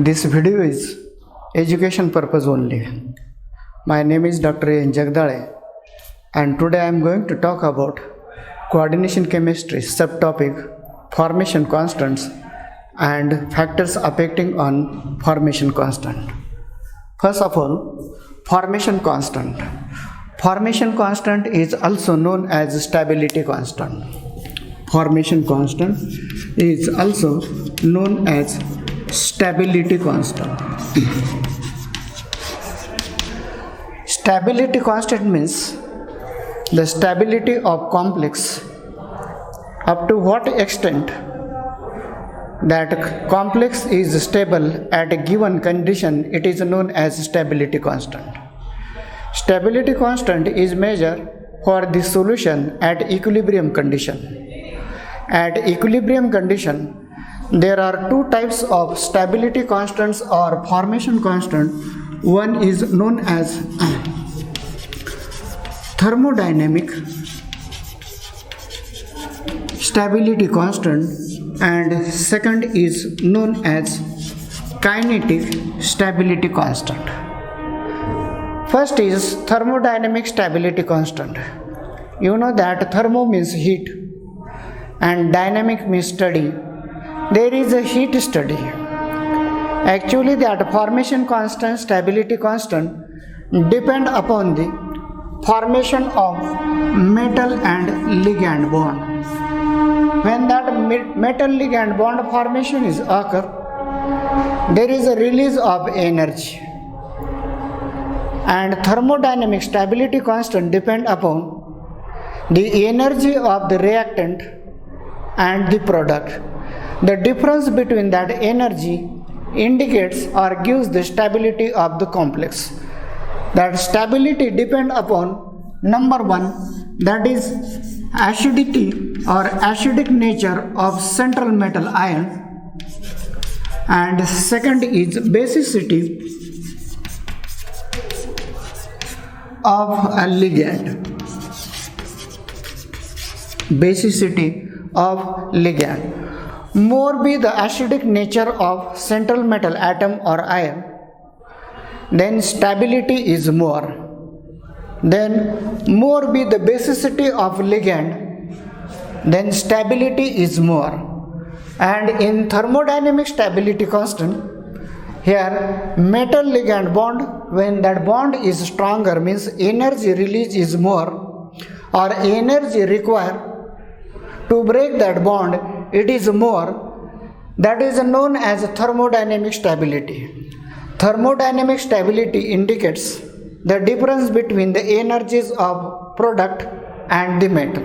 This video is education purpose only. My name is Dr. Jagdale and today I am going to talk about coordination chemistry subtopic formation constants and factors affecting on formation constant. First of all, formation constant. Formation constant is also known as stability constant. Formation constant is also known as stability constant. Stability constant means the stability of complex. Up to what extent that complex is stable at a given condition, it is known as stability constant. Stability constant is measured for the solution at equilibrium condition. At equilibrium condition, there are two types of stability constants or formation constant. One is known as thermodynamic stability constant and second is known as kinetic stability constant. First is thermodynamic stability constant. You know that thermo means heat and dynamic means steady. There is a heat study. Actually, that formation constant, stability constant depend upon the formation of metal and ligand bond. When that metal ligand bond formation is occur, there is a release of energy. And thermodynamic stability constant depend upon the energy of the reactant and the product. The difference between that energy indicates or gives the stability of the complex. That stability depends upon number one, that is acidity or acidic nature of central metal ion, and second is basicity of a ligand. Basicity of ligand. More be the acidic nature of central metal atom or ion, then stability is more. Then more be the basicity of ligand, then stability is more. And in thermodynamic stability constant, here metal ligand bond, when that bond is stronger means energy release is more or energy required to break that bond, it is more. That is known as thermodynamic stability. Thermodynamic stability indicates the difference between the energies of product and the metal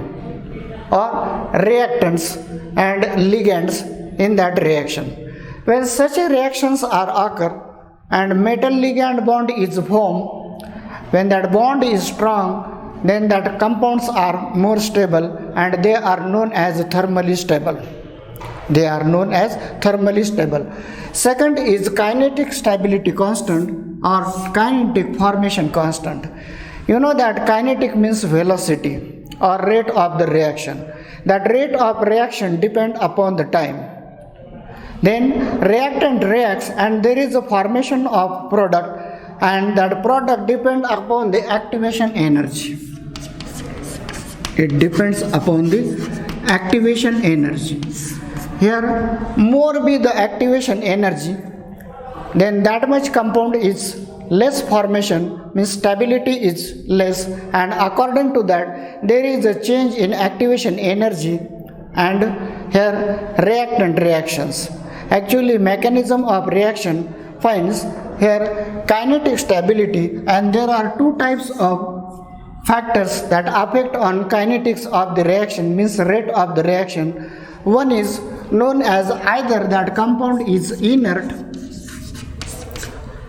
or reactants and ligands in that reaction. When such reactions are occur and metal ligand bond is formed, when that bond is strong, then that compounds are more stable and they are known as thermally stable. They are known as thermally stable. Second is kinetic stability constant or kinetic formation constant. You know that kinetic means velocity or rate of the reaction. That rate of reaction depends upon the time. Then reactant reacts and there is a formation of product and that product depends upon the activation energy. It depends upon the activation energy. Here more be the activation energy, then that much compound is less formation means stability is less, and according to that there is a change in activation energy and here reactant reactions. Actually mechanism of reaction finds here kinetic stability and there are two types of factors that affect on kinetics of the reaction means rate of the reaction. One is known as either that compound is inert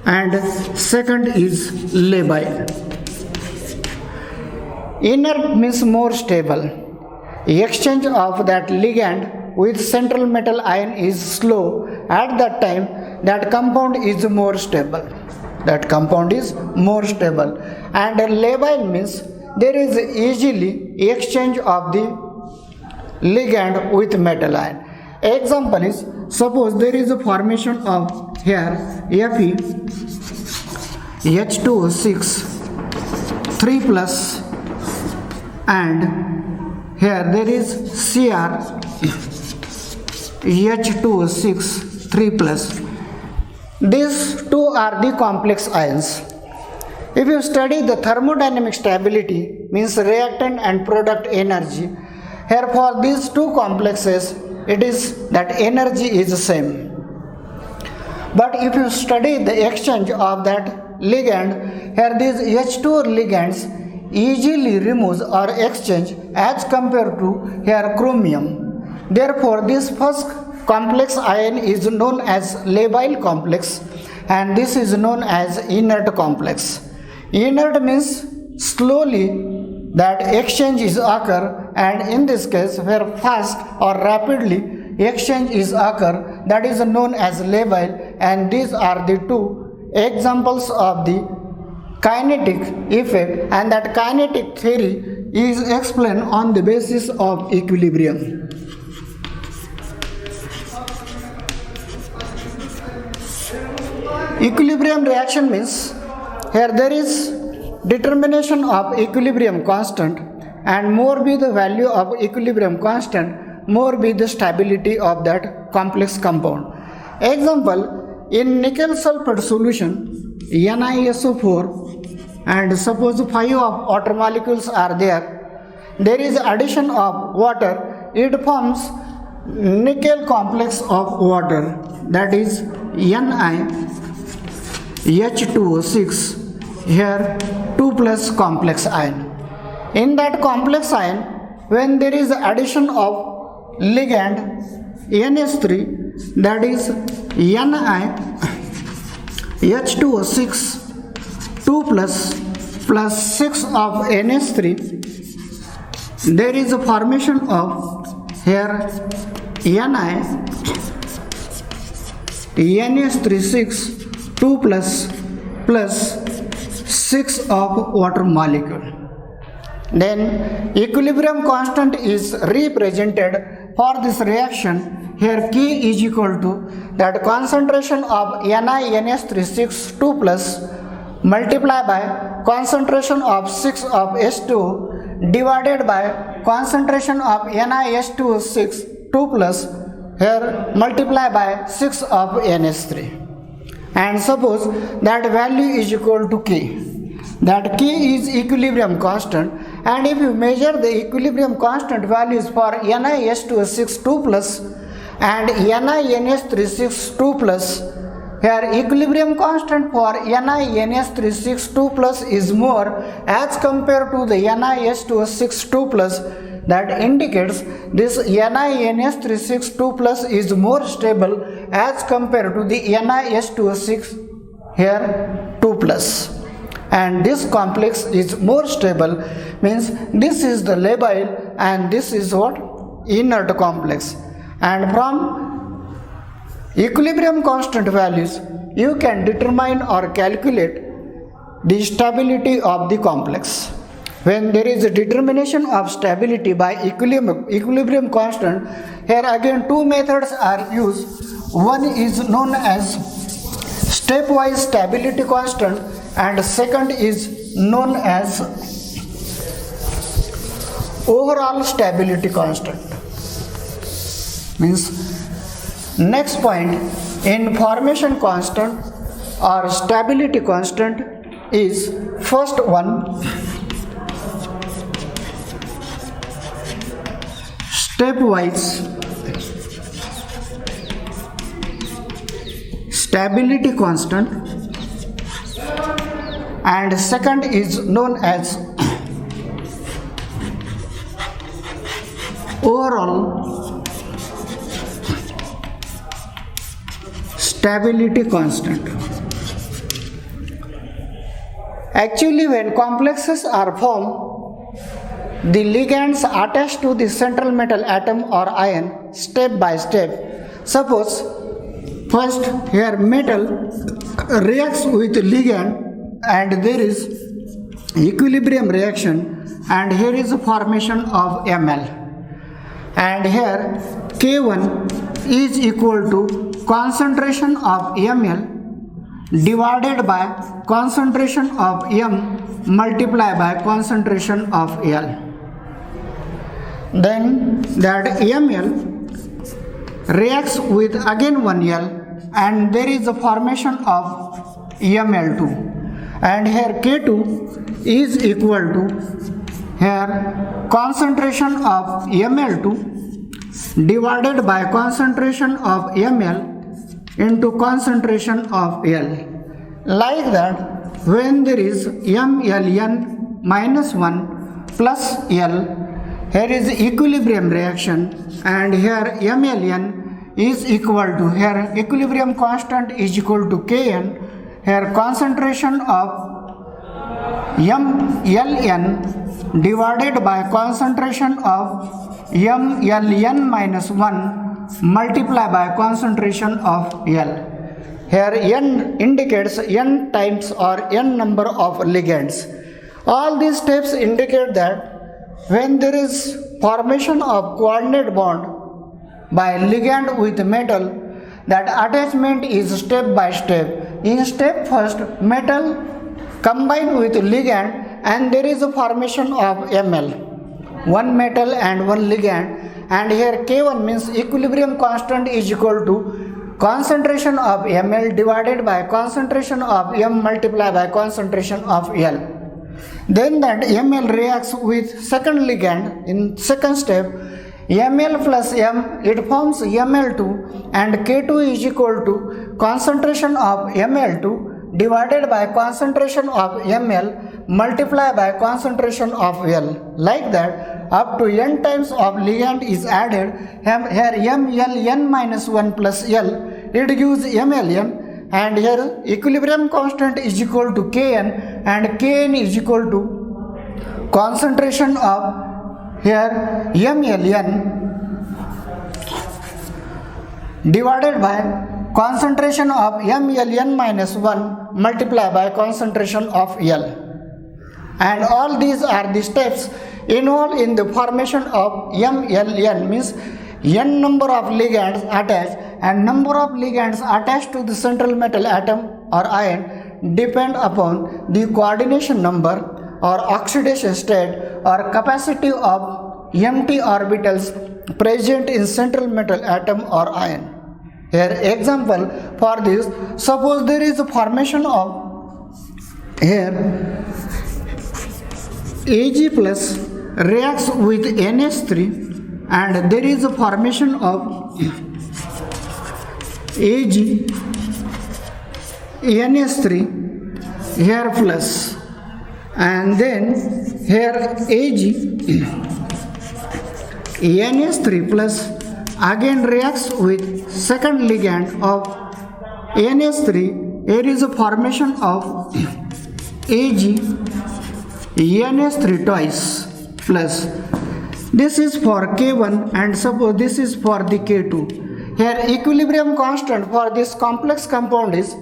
and second is labile. Inert means more stable. Exchange of that ligand with central metal ion is slow. At that time that compound is more stable. That compound is more stable. And labile means there is easily exchange of the ligand with metal ion. Example is, suppose there is a formation of here Fe H2O6 3 plus, and here there is Cr H2O6 3 plus. These two are the complex ions. If you study the thermodynamic stability, means reactant and product energy, here for these two complexes it is that energy is the same. But if you study the exchange of that ligand, here these H2 ligands easily removes or exchange as compared to here chromium. Therefore, this first complex ion is known as labile complex, and this is known as inert complex. Inert means slowly that exchange is occur, and in this case where fast or rapidly exchange is occur, that is known as labile, and these are the two examples of the kinetic effect, and that kinetic theory is explained on the basis of equilibrium. Equilibrium reaction means here there is determination of equilibrium constant, and more be the value of equilibrium constant, more be the stability of that complex compound. Example, in nickel sulfate solution NiSO4, and suppose 5 of water molecules are there is addition of water, it forms nickel complex of water, that is NiH2O6, here 2 plus complex ion. In that complex ion, when there is addition of ligand NH3, that is NiH2O6 2 plus 6 of NH3, there is a formation of here NH36 2 plus 6 of water molecule. Then equilibrium constant is represented for this reaction. Here K is equal to that concentration of NiNH36 2 plus multiplied by concentration of 6 of H2 divided by concentration of NiH2O6 2 plus, here multiplied by 6 of NH3. And suppose that value is equal to K, that K is equilibrium constant, and if you measure the equilibrium constant values for NiH2O6 2 plus and NiNH36 2 plus, here equilibrium constant for NiNH36 2 plus is more as compared to the NiH2O6 2 plus. That indicates this NiNH36 2 plus is more stable as compared to the NiH2O6 here 2 plus, and this complex is more stable, means this is the labile and this is what inert complex. And from equilibrium constant values you can determine or calculate the stability of the complex. When there is a determination of stability by equilibrium constant, here again two methods are used. One is known as stepwise stability constant, and second is known as overall stability constant. Means next point in formation constant or stability constant is first one stepwise stability constant, and second is known as overall stability constant. Actually, when complexes are formed, the ligands attach to the central metal atom or ion step by step. Suppose first here metal reacts with ligand and there is equilibrium reaction, and here is a formation of Ml. and here K1 is equal to concentration of ml divided by concentration of m multiplied by concentration of L. Then that ml reacts with again one L, and there is a formation of ml2, and here K2 is equal to here concentration of ml2 divided by concentration of ml into concentration of L. Like that, when there is mln minus 1 plus L, here is equilibrium reaction, and here mln is equal to, here equilibrium constant is equal to Kn, here concentration of mln divided by concentration of mln minus 1 multiplied by concentration of L. Here n indicates n times or n number of ligands. All these steps indicate that when there is formation of coordinate bond by ligand with metal, that attachment is step by step. In step first, metal combine with ligand and there is a formation of Ml. One metal and one ligand, and here K1 means equilibrium constant is equal to concentration of Ml divided by concentration of M multiplied by concentration of L. Then that Ml reacts with second ligand in second step, Ml plus M, it forms Ml2, and K2 is equal to concentration of Ml2 divided by concentration of Ml multiplied by concentration of L. Like that, up to n times of ligand is added. Here mln minus 1 plus L, it gives mln, and here equilibrium constant is equal to Kn, and Kn is equal to concentration of here mln divided by concentration of mln minus 1 multiplied by concentration of L. And all these are the steps involved in the formation of mln, means n number of ligands attached, and number of ligands attached to the central metal atom or ion depend upon the coordination number or oxidation state or capacity of empty orbitals present in central metal atom or ion. Here example for this, suppose there is a formation of here Ag plus reacts with NH3, and there is a formation of Ag NH3 here plus, and then here Ag NH3 plus again reacts with second ligand of NH3, here is a formation of Ag NH3 twice plus. This is for K1, and suppose this is for the K2. Here equilibrium constant for this complex compound is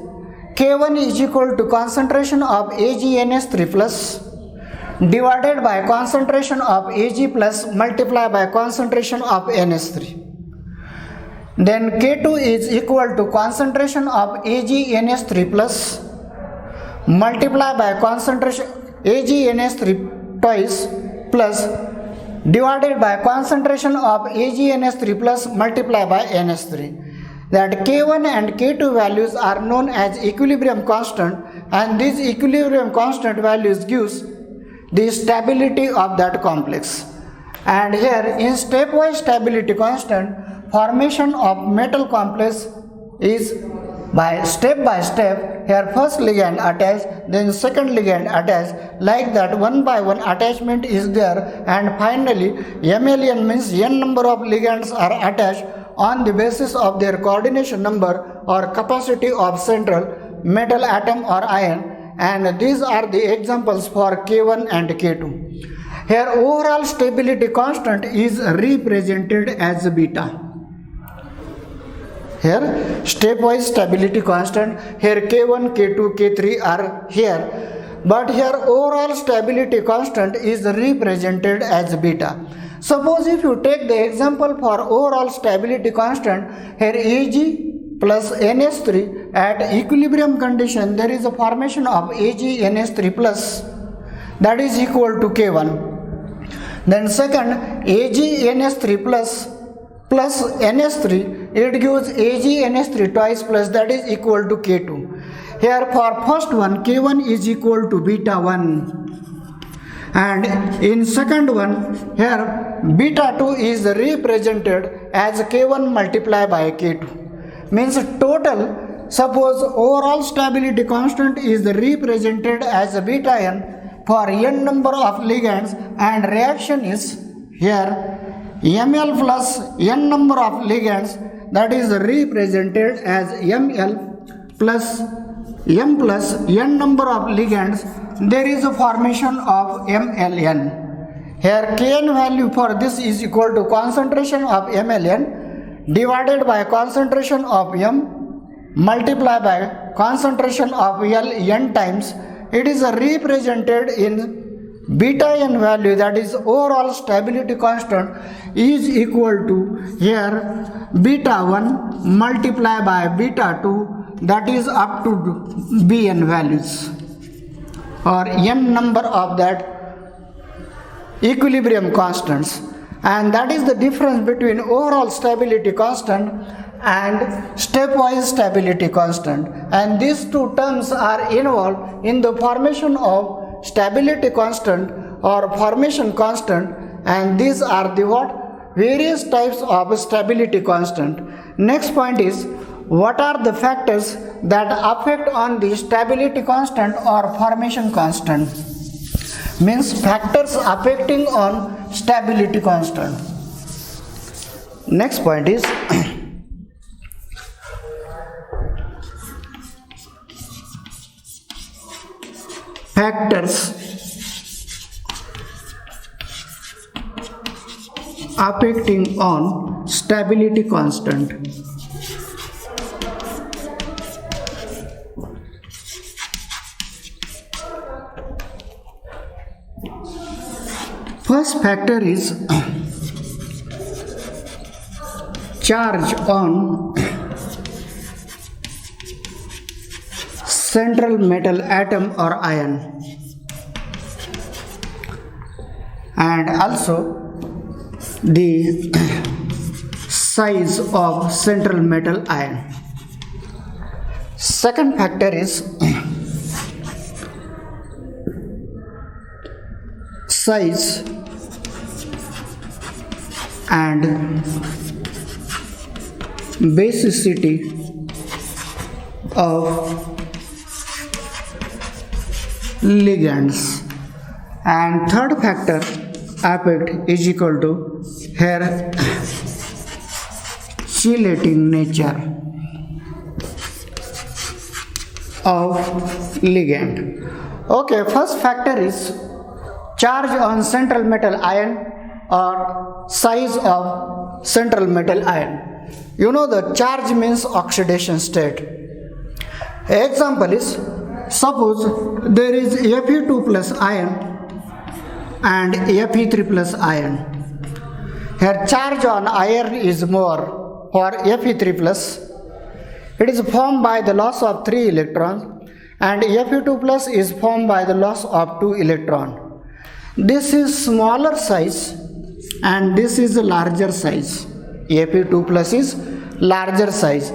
K1 is equal to concentration of AgNH3 plus divided by concentration of Ag plus multiplied by concentration of NH3. Then K2 is equal to concentration of AgNH3 plus multiplied by concentration AgNH3 twice plus divided by concentration of AgNH3 plus multiplied by NH3. That K1 and K2 values are known as equilibrium constant, and these equilibrium constant values gives the stability of that complex. And here in stepwise stability constant, formation of metal complex is by step, here first ligand attached, then second ligand attached, like that one by one attachment is there, and finally mln means n number of ligands are attached on the basis of their coordination number or capacity of central metal atom or ion, and these are the examples for K1 and K2. Here overall stability constant is represented as beta. Here stepwise stability constant, here K1, K2, K3 are here but here overall stability constant is represented as beta. Suppose if you take the example for overall stability constant, here Ag plus NH3 at equilibrium condition, there is a formation of AgNH3 plus, that is equal to K1. Then second, AgNH3 plus NH3, it gives AgNH3 twice plus, that is equal to K2. Here for first one, K1 is equal to beta 1. And in second one, here beta 2 is represented as K1 multiplied by K2. Means total, suppose overall stability constant is represented as beta n for n number of ligands, and reaction is here Ml plus n number of ligands, that is represented as Ml plus m plus n number of ligands, there is a formation of MLN. Here Kn value for this is equal to concentration of MLN divided by concentration of M multiplied by concentration of L n times. It is represented in beta n value, that is overall stability constant, is equal to here beta 1 multiplied by beta 2, that is up to Bn values or n number of that equilibrium constants, and that is the difference between overall stability constant and stepwise stability constant, and these two terms are involved in the formation of stability constant or formation constant, and these are the various types of stability constant. Next point is, what are the factors that affect on the stability constant or formation constant? Means factors affecting on stability constant. Next point is factors affecting on stability constant. First factor is charge on central metal atom or ion, and also the size of central metal ion. Second factor is size and basicity of ligands, and third factor affect is equal to here chelating nature of ligand. Okay, first factor is charge on central metal ion or size of central metal ion. You know the charge means oxidation state. Example is, suppose there is Fe2 plus ion and Fe3 plus ion. Here charge on iron is more for Fe3 plus. It is formed by the loss of 3 electrons, and Fe2 plus is formed by the loss of 2 electrons. This is smaller size and this is larger size. Fe2 plus is larger size.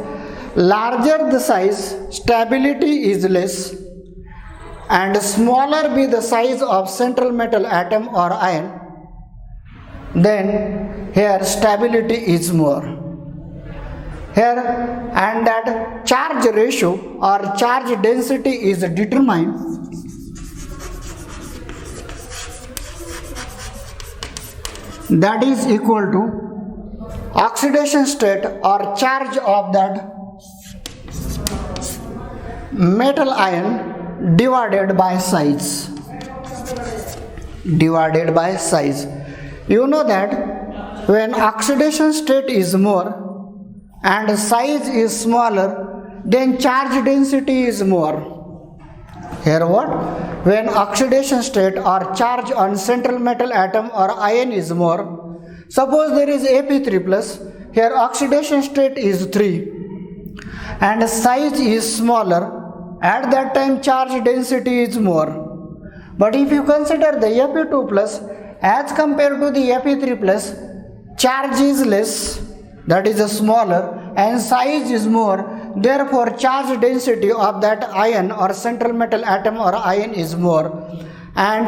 Larger the size, stability is less, and smaller be the size of central metal atom or ion, then here stability is more. Here, and that charge ratio or charge density is determined that is equal to oxidation state or charge of that metal ion divided by size. Divided by size. You know that when oxidation state is more and size is smaller, then charge density is more. Here what? When oxidation state or charge on central metal atom or ion is more, suppose there is Ap3 plus, here oxidation state is 3 and size is smaller, at that time charge density is more. But if you consider the Ap2 plus as compared to the Ap3 plus, charge is less, that is smaller, and size is more, therefore charge density of that ion or central metal atom or ion is more, and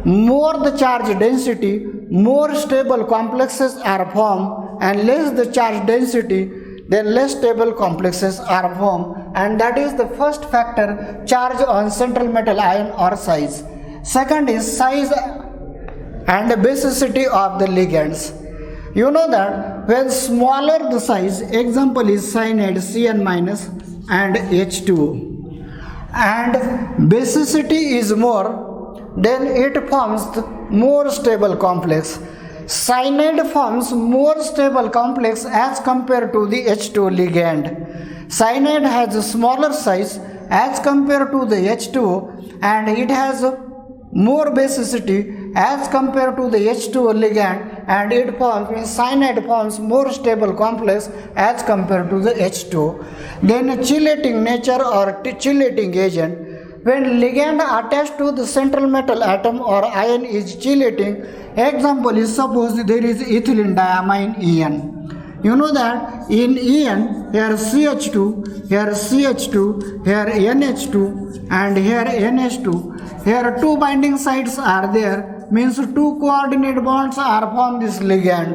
more the charge density, more stable complexes are formed, and less the charge density, then less stable complexes are formed, and that is the first factor, charge on central metal ion or size. Second is size and basicity of the ligands. You know that when smaller the size, example is cyanide Cn minus and H2O, and basicity is more, then it forms the more stable complex. Cyanide forms more stable complex as compared to the H2O ligand. Cyanide has a smaller size as compared to the H2O, and it has more basicity as compared to the H2O ligand, and it forms, cyanide forms more stable complex as compared to the H2O. Then chelating nature or chelating agent. When ligand attached to the central metal atom or ion is chelating, example is suppose there is ethylene diamine EN. You know that in EN, here CH2, here CH2, here NH2, and here NH2. Here two binding sites are there, means two coordinate bonds are formed this ligand.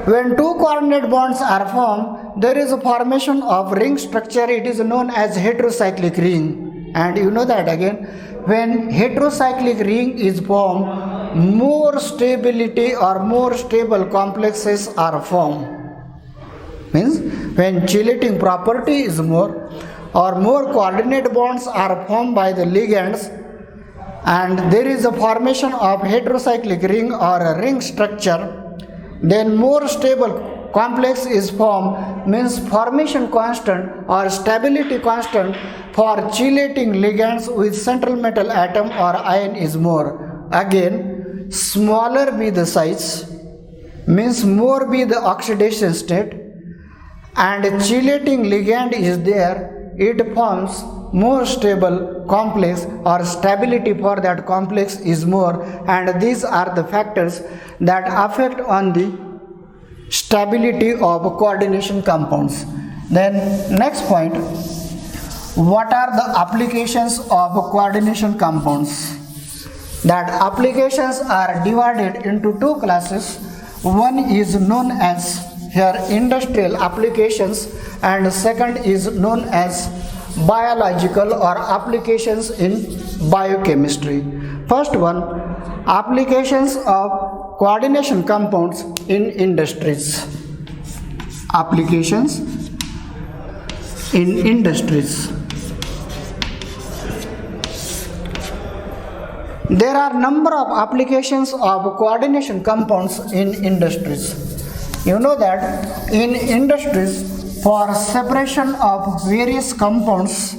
When two coordinate bonds are formed, there is a formation of ring structure, it is known as heterocyclic ring. And you know that again, when heterocyclic ring is formed, more stability or more stable complexes are formed. Means when chelating property is more or more coordinate bonds are formed by the ligands, and there is a formation of heterocyclic ring or a ring structure, then more stable complex is formed, means formation constant or stability constant for chelating ligands with central metal atom or ion is more. Again, smaller be the size, means more be the oxidation state, and chelating ligand is there, it forms more stable complex or stability for that complex is more, and these are the factors that affect on the stability of coordination compounds. Then next point, what are the applications of coordination compounds? That applications are divided into two classes. One is known as here industrial applications, and second is known as biological or applications in biochemistry. First one, applications of coordination compounds in industries. Applications in industries. There are number of applications of coordination compounds in industries. You know that in industries, for separation of various compounds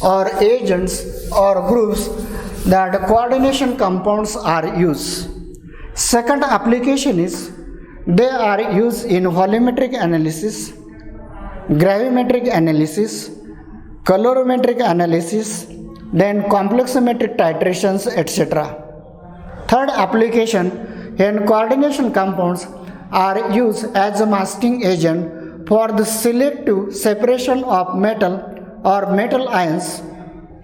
or agents or groups, that coordination compounds are used. Second application is they are used in volumetric analysis, gravimetric analysis, colorimetric analysis, then complexometric titrations, etc. Third application in coordination compounds are used as a masking agent for the selective separation of metal or metal ions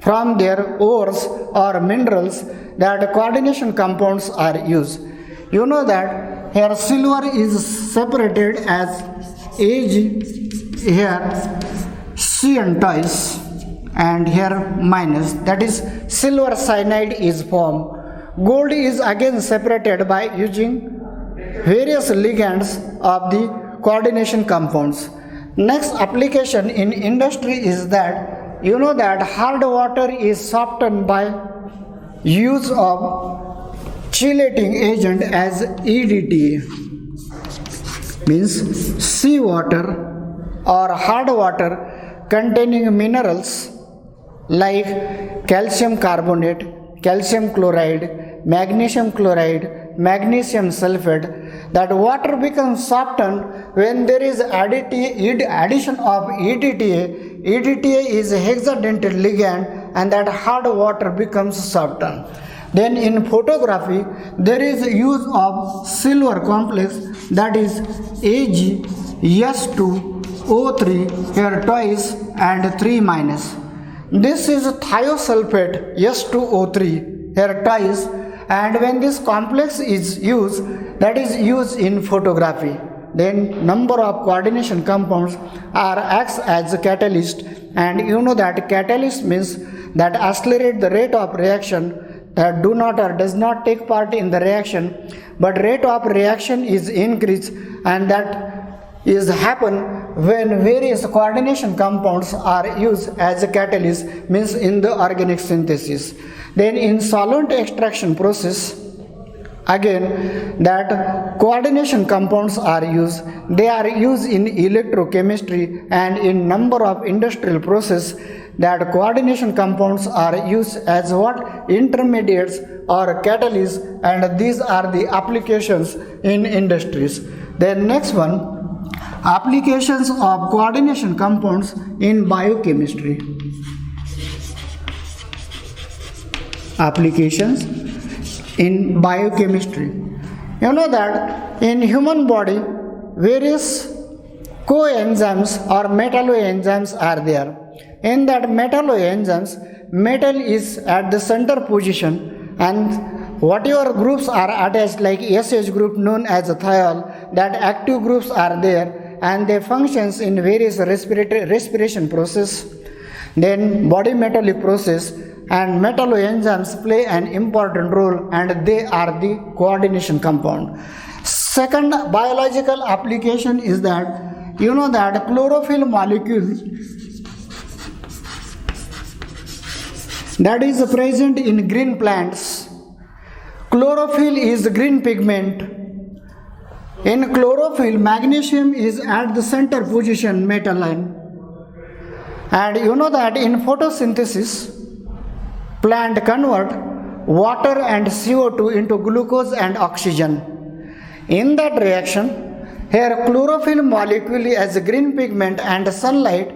from their ores or minerals, that coordination compounds are used. You know that here silver is separated as Ag, here Cn twice, and here minus, that is silver cyanide is formed. Gold is again separated by using various ligands of the coordination compounds. Next application in industry is that you know that hard water is softened by use of chelating agent as EDTA, means seawater or hard water containing minerals like calcium carbonate, calcium chloride, magnesium magnesium sulfate, that water becomes softened when there is addition of EDTA. EDTA is a hexadentate ligand, and that hard water becomes softened. Then in photography, there is use of silver complex, that is AgS2O3 here twice and 3 minus. This is thiosulfate S2O3 here twice, and when this complex is used, that is used in photography. Then number of coordination compounds are acts as a catalyst, and you know that catalyst means that accelerate the rate of reaction, that do not or does not take part in the reaction, but rate of reaction is increased, and that is happen when various coordination compounds are used as a catalyst, means in the organic synthesis. Then in solvent extraction process, again that coordination compounds are used. They are used in electrochemistry and in number of industrial process, that coordination compounds are used as what? Intermediates or catalysts, and these are the applications in industries. Then next one, applications of coordination compounds in biochemistry. Applications in biochemistry. You know that in human body, various coenzymes or metalloenzymes are there. In that metalloenzymes, metal is at the center position, and whatever groups are attached, like SH group known as a thiol, that active groups are there, and they functions in various respiration process. Then body metallic process, and metalloenzymes play an important role, and they are the coordination compound. Second biological application is that, you know that chlorophyll molecules that is present in green plants. Chlorophyll is green pigment. In chlorophyll, magnesium is at the center position metal line. And you know that in photosynthesis, plant convert water and CO2 into glucose and oxygen. In that reaction, here chlorophyll molecule as a green pigment and sunlight,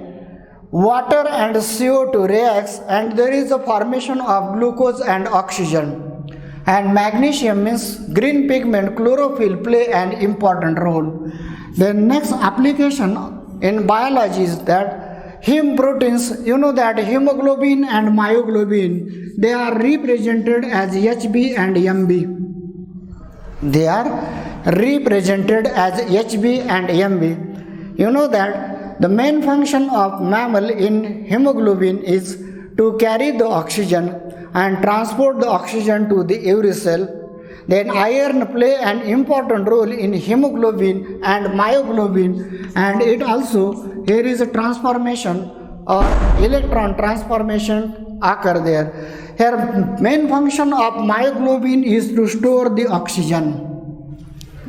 water and CO2 reacts, and there is a formation of glucose and oxygen. And magnesium means green pigment, chlorophyll play an important role. The next application in biology is that heme proteins, you know that hemoglobin and myoglobin, they are represented as HB and MB. They are represented as HB and MB. You know that the main function of mammal in hemoglobin is to carry the oxygen and transport the oxygen to the every cell. Then iron play an important role in hemoglobin and myoglobin, and it also, here is a transformation or electron transformation occur there. Here main function of myoglobin is to store the oxygen.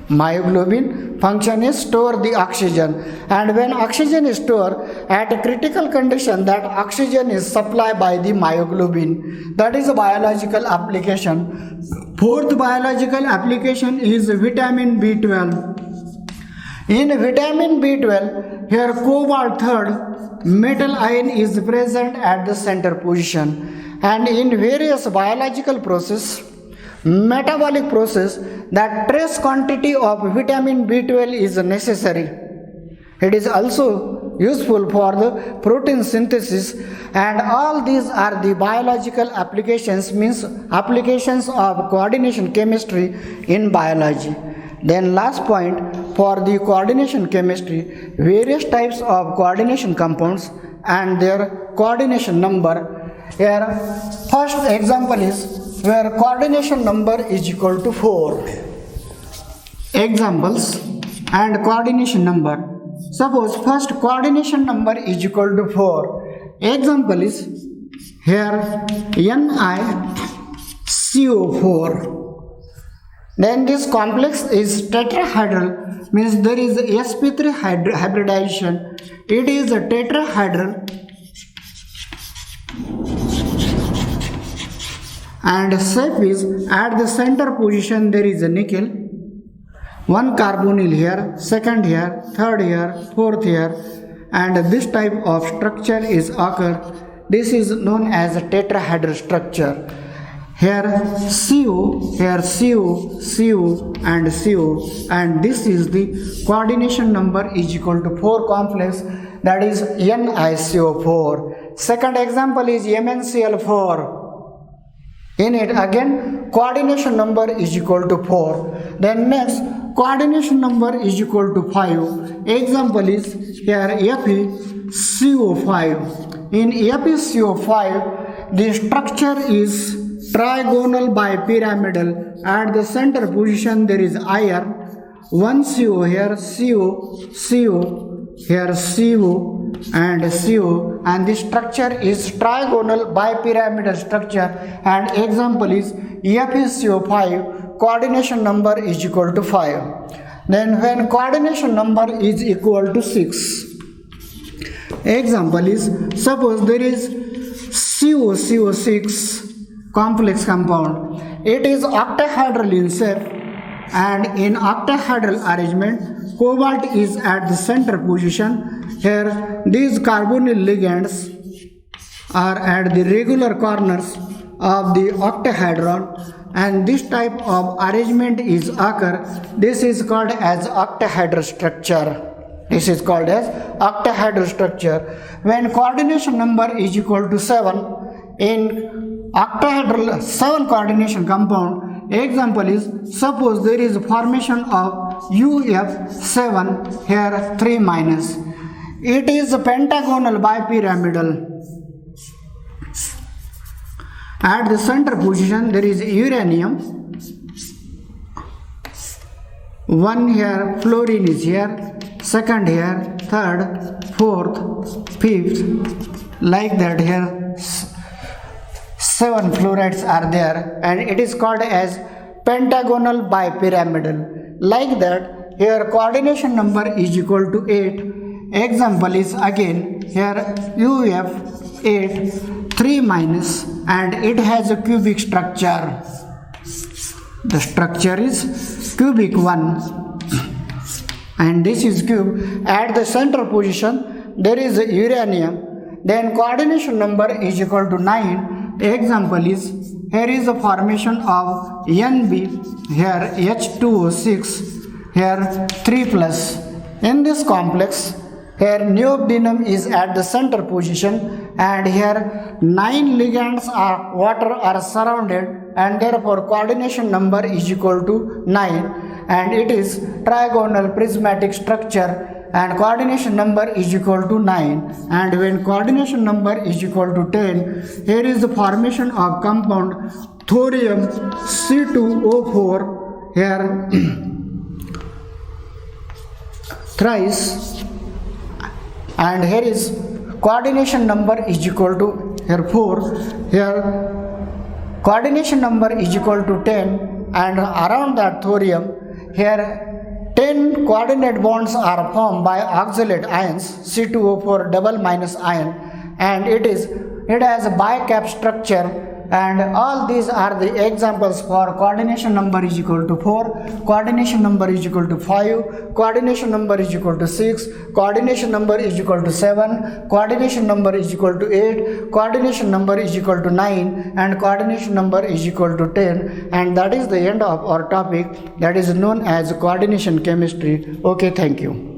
Myoglobin function is store the oxygen, and when oxygen is stored at a critical condition, that oxygen is supplied by the myoglobin. That is a biological application. Fourth biological application is vitamin B12. In vitamin B12, here cobalt third metal ion is present at the center position, and in various biological process, metabolic process, that trace quantity of vitamin B12 is necessary. It is also useful for the protein synthesis, and all these are the biological applications, means applications of coordination chemistry in biology. Then last point, for the coordination chemistry, various types of coordination compounds and their coordination number. Here first example is where coordination number is equal to 4. Examples and coordination number. Suppose first coordination number is equal to 4. Example is here NiCO4. Then this complex is tetrahedral, means there is sp3 hybridization. It is a tetrahedral And shape is at the center position there is a nickel, one carbonyl here, second here, third here, fourth here, and this type of structure is occur. This is known as a tetrahedral structure. Here CO, here CO, CO and CO, and this is the coordination number is equal to 4 complex, that is NiCO4. Second example is MnCl4. In it again coordination number is equal to 4. Then next coordination number is equal to 5. Example is here FeCO5. In FeCO5 the structure is trigonal bipyramidal. At the center position there is iron, one CO here, CO, CO, here CO and CO, and the structure is trigonal bipyramidal structure. And example is FeCO5, coordination number is equal to 5. Then when coordination number is equal to 6, example is suppose there is CO6 complex compound. It is octahedral in shape, and in octahedral arrangement cobalt is at the center position. Here these carbonyl ligands are at the regular corners of the octahedron, and this type of arrangement is occur. This is called as octahedral structure. This is called as octahedral structure. When coordination number is equal to 7, in octahedral 7 coordination compound, example is suppose there is formation of UF7 here 3 minus. It is a pentagonal bipyramidal. At the center position there is uranium, one here, fluorine is here, second here, third, fourth, fifth, like that. Here 7 fluorides are there, and it is called as pentagonal bipyramidal. Like that, here coordination number is equal to 8. Example is again here UF8 3 minus, and it has a cubic structure. The structure is cubic 1, and this is cube. At the center position there is a uranium. Then coordination number is equal to 9. Example is here is a formation of NB, here H2O6, here 3 plus. In this complex, here neodymium is at the center position, and here 9 ligands are water are surrounded, and therefore coordination number is equal to 9, and it is trigonal prismatic structure, and coordination number is equal to 9. And when coordination number is equal to 10, here is the formation of compound thorium C2O4, here thrice, and here is coordination number is equal to here 4, here coordination number is equal to 10, and around that thorium here 10 coordinate bonds are formed by oxalate ions, C2O4 double minus ion, and it has a bicap structure. And all these are the examples for coordination number is equal to 4, coordination number is equal to 5, coordination number is equal to 6, coordination number is equal to 7, coordination number is equal to 8, coordination number is equal to 9, and coordination number is equal to 10. And that is the end of our topic, that is known as coordination chemistry. Okay, thank you.